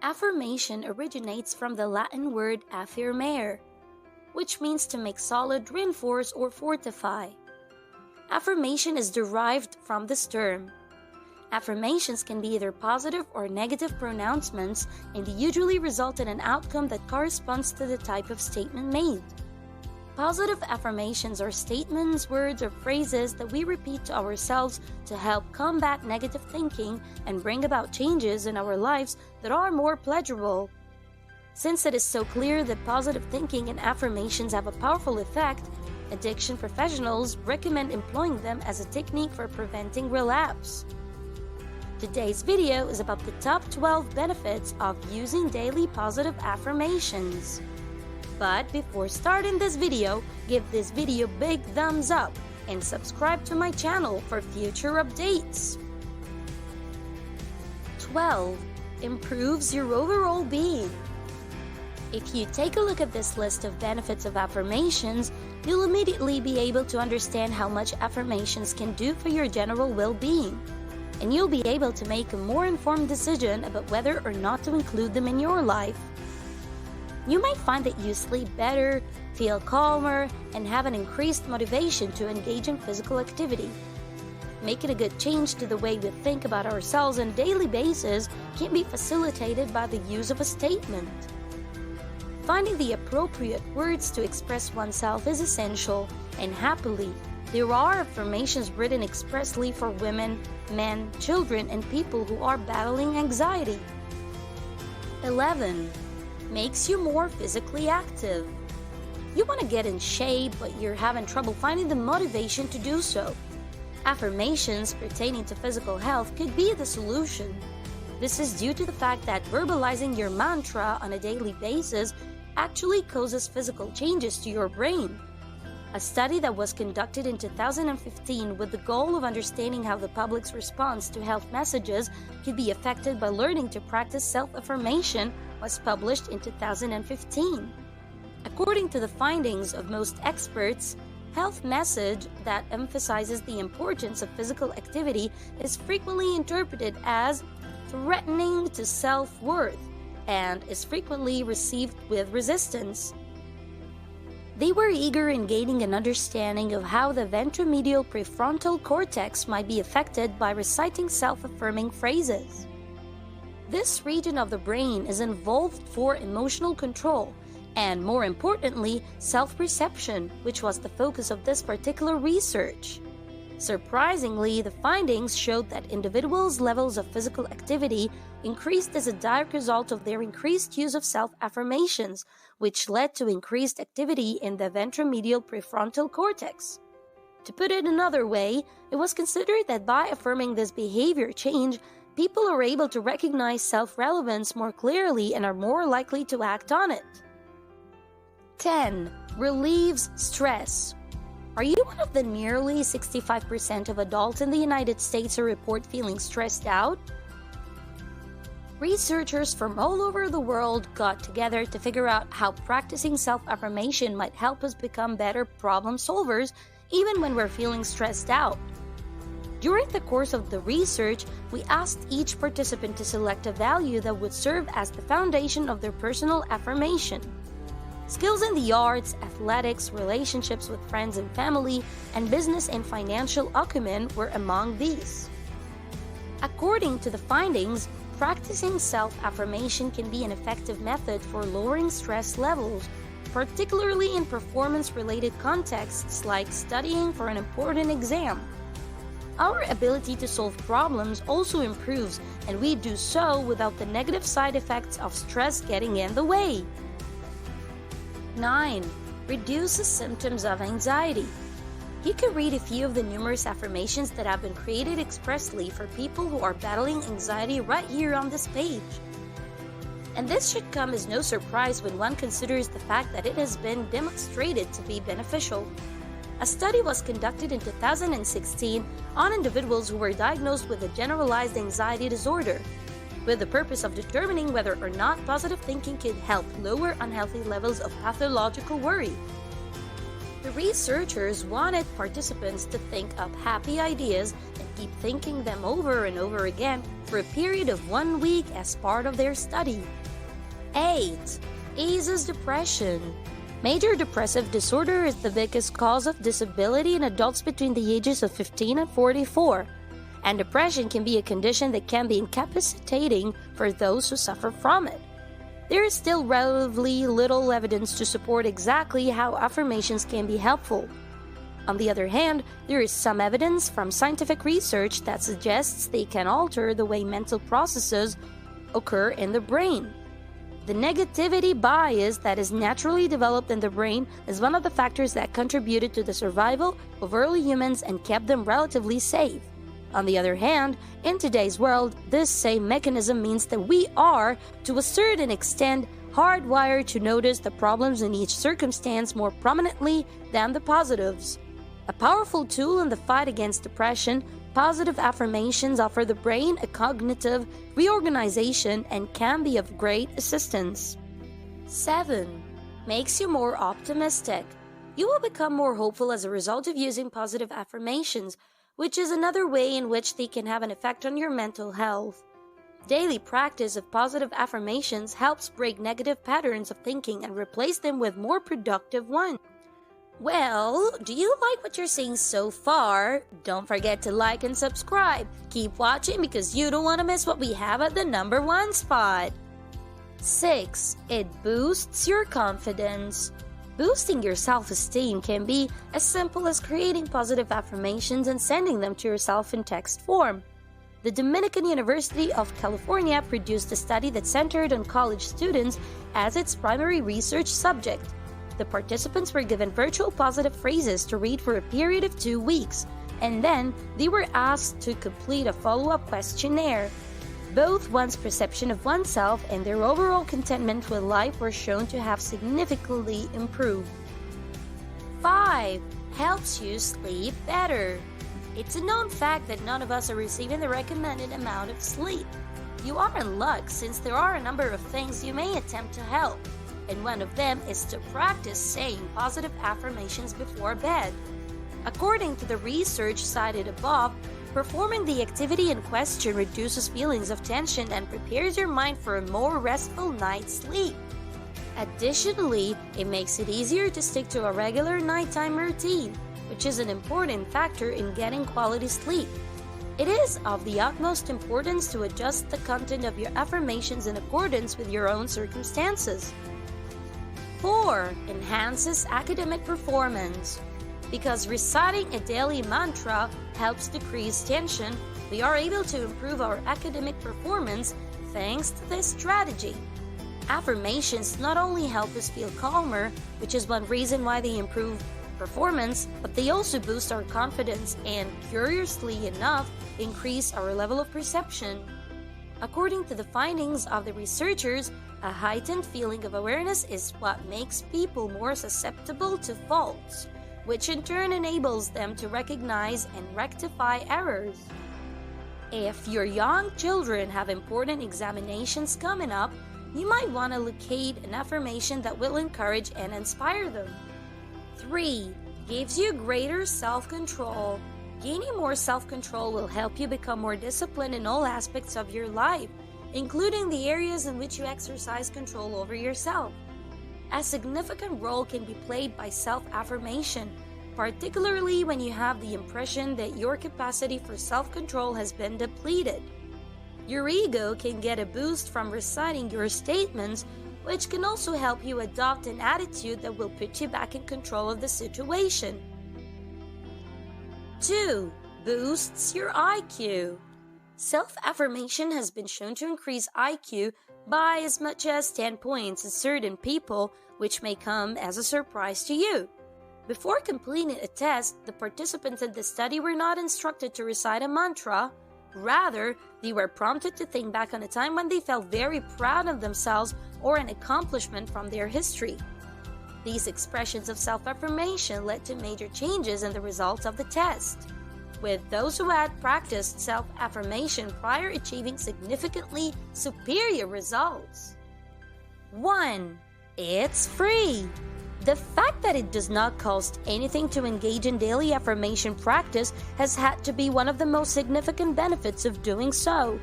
Affirmation originates from the Latin word affirmare, which means to make solid, reinforce, or fortify. Affirmation is derived from this term. Affirmations can be either positive or negative pronouncements, and they usually result in an outcome that corresponds to the type of statement made. Positive affirmations are statements, words, or phrases that we repeat to ourselves to help combat negative thinking and bring about changes in our lives that are more pleasurable. Since it is so clear that positive thinking and affirmations have a powerful effect, addiction professionals recommend employing them as a technique for preventing relapse. Today's video is about the top 12 benefits of using daily positive affirmations. But before starting this video, give this video a big thumbs up and subscribe to my channel for future updates. 12. Improves your overall being. If you take a look at this list of benefits of affirmations, you'll immediately be able to understand how much affirmations can do for your general well-being, and you'll be able to make a more informed decision about whether or not to include them in your life. You might find that you sleep better, feel calmer, and have an increased motivation to engage in physical activity. Making a good change to the way we think about ourselves on a daily basis can be facilitated by the use of a statement. Finding the appropriate words to express oneself is essential, and happily, there are affirmations written expressly for women, men, children, and people who are battling anxiety. 11. Makes you more physically active. You want to get in shape, but you're having trouble finding the motivation to do so. Affirmations pertaining to physical health could be the solution. This is due to the fact that verbalizing your mantra on a daily basis actually causes physical changes to your brain. A study that was conducted in 2015 with the goal of understanding how the public's response to health messages could be affected by learning to practice self-affirmation was published in 2015. According to the findings of most experts, health message that emphasizes the importance of physical activity is frequently interpreted as threatening to self-worth and is frequently received with resistance. They were eager in gaining an understanding of how the ventromedial prefrontal cortex might be affected by reciting self-affirming phrases. This region of the brain is involved for emotional control and, more importantly, self-perception, which was the focus of this particular research. Surprisingly, the findings showed that individuals' levels of physical activity increased as a direct result of their increased use of self-affirmations, which led to increased activity in the ventromedial prefrontal cortex. To put it another way, it was considered that by affirming this behavior change, people are able to recognize self-relevance more clearly and are more likely to act on it. 10. Relieves stress. Are you one of the nearly 65% of adults in the United States who report feeling stressed out? Researchers from all over the world got together to figure out how practicing self-affirmation might help us become better problem solvers even when we're feeling stressed out. During the course of the research, we asked each participant to select a value that would serve as the foundation of their personal affirmation. Skills in the arts, athletics, relationships with friends and family, and business and financial acumen were among these. According to the findings, practicing self-affirmation can be an effective method for lowering stress levels, particularly in performance-related contexts like studying for an important exam. Our ability to solve problems also improves, and we do so without the negative side effects of stress getting in the way. 9. Reduces symptoms of anxiety. You can read a few of the numerous affirmations that have been created expressly for people who are battling anxiety right here on this page. And this should come as no surprise when one considers the fact that it has been demonstrated to be beneficial. A study was conducted in 2016 on individuals who were diagnosed with a generalized anxiety disorder, with the purpose of determining whether or not positive thinking could help lower unhealthy levels of pathological worry. The The researchers wanted participants to think up happy ideas and keep thinking them over and over again for a period of 1 week as part of their study. 8. Eases depression. Major depressive disorder is the biggest cause of disability in adults between the ages of 15 and 44, and depression can be a condition that can be incapacitating for those who suffer from it. There is still relatively little evidence to support exactly how affirmations can be helpful. On the other hand, there is some evidence from scientific research that suggests they can alter the way mental processes occur in the brain. The negativity bias that is naturally developed in the brain is one of the factors that contributed to the survival of early humans and kept them relatively safe. On the other hand, in today's world, this same mechanism means that we are, to a certain extent, hardwired to notice the problems in each circumstance more prominently than the positives. A powerful tool in the fight against depression, positive affirmations offer the brain a cognitive reorganization and can be of great assistance. 7. Makes you more optimistic. You will become more hopeful as a result of using positive affirmations, which is another way in which they can have an effect on your mental health. Daily practice of positive affirmations helps break negative patterns of thinking and replace them with more productive ones. Well, do you like what you're seeing so far? Don't forget to like and subscribe. Keep watching because you don't want to miss what we have at the number 1 spot. 6. It boosts your confidence. Boosting your self-esteem can be as simple as creating positive affirmations and sending them to yourself in text form. The Dominican University of California produced a study that centered on college students as its primary research subject. The participants were given virtual positive phrases to read for a period of 2 weeks, and then they were asked to complete a follow-up questionnaire. Both one's perception of oneself and their overall contentment with life were shown to have significantly improved. 5. Helps you sleep better. It's a known fact that none of us are receiving the recommended amount of sleep. You are in luck since there are a number of things you may attempt to help, and one of them is to practice saying positive affirmations before bed. According to the research cited above, performing the activity in question reduces feelings of tension and prepares your mind for a more restful night's sleep. Additionally, it makes it easier to stick to a regular nighttime routine, which is an important factor in getting quality sleep. It is of the utmost importance to adjust the content of your affirmations in accordance with your own circumstances. 4. Enhances academic performance. Because reciting a daily mantra helps decrease tension, we are able to improve our academic performance thanks to this strategy. Affirmations not only help us feel calmer, which is one reason why they improve performance, but they also boost our confidence and, curiously enough, increase our level of perception. According to the findings of the researchers, a heightened feeling of awareness is what makes people more susceptible to faults, which in turn enables them to recognize and rectify errors. If your young children have important examinations coming up, you might want to locate an affirmation that will encourage and inspire them. 3. Gives you greater self-control. Gaining more self-control will help you become more disciplined in all aspects of your life, including the areas in which you exercise control over yourself. A significant role can be played by self-affirmation, particularly when you have the impression that your capacity for self-control has been depleted. Your ego can get a boost from reciting your statements, which can also help you adopt an attitude that will put you back in control of the situation. 2. Boosts your IQ. Self-affirmation has been shown to increase IQ by as much as 10 points in certain people, which may come as a surprise to you. Before completing a test, the participants in the study were not instructed to recite a mantra. Rather, they were prompted to think back on a time when they felt very proud of themselves or an accomplishment from their history. These expressions of self-affirmation led to major changes in the results of the test, with those who had practiced self-affirmation prior achieving significantly superior results. 1. It's free. The fact that it does not cost anything to engage in daily affirmation practice has had to be one of the most significant benefits of doing so.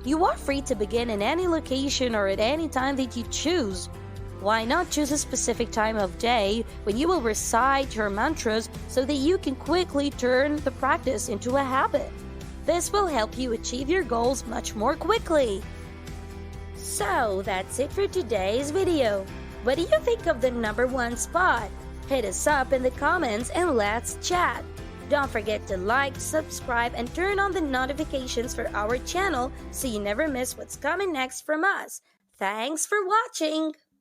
You are free to begin in any location or at any time that you choose. Why not choose a specific time of day when you will recite your mantras so that you can quickly turn the practice into a habit? This will help you achieve your goals much more quickly. So that's it for today's video. What do you think of the number one spot? Hit us up in the comments and let's chat. Don't forget to like, subscribe, and turn on the notifications for our channel so you never miss what's coming next from us. Thanks for watching!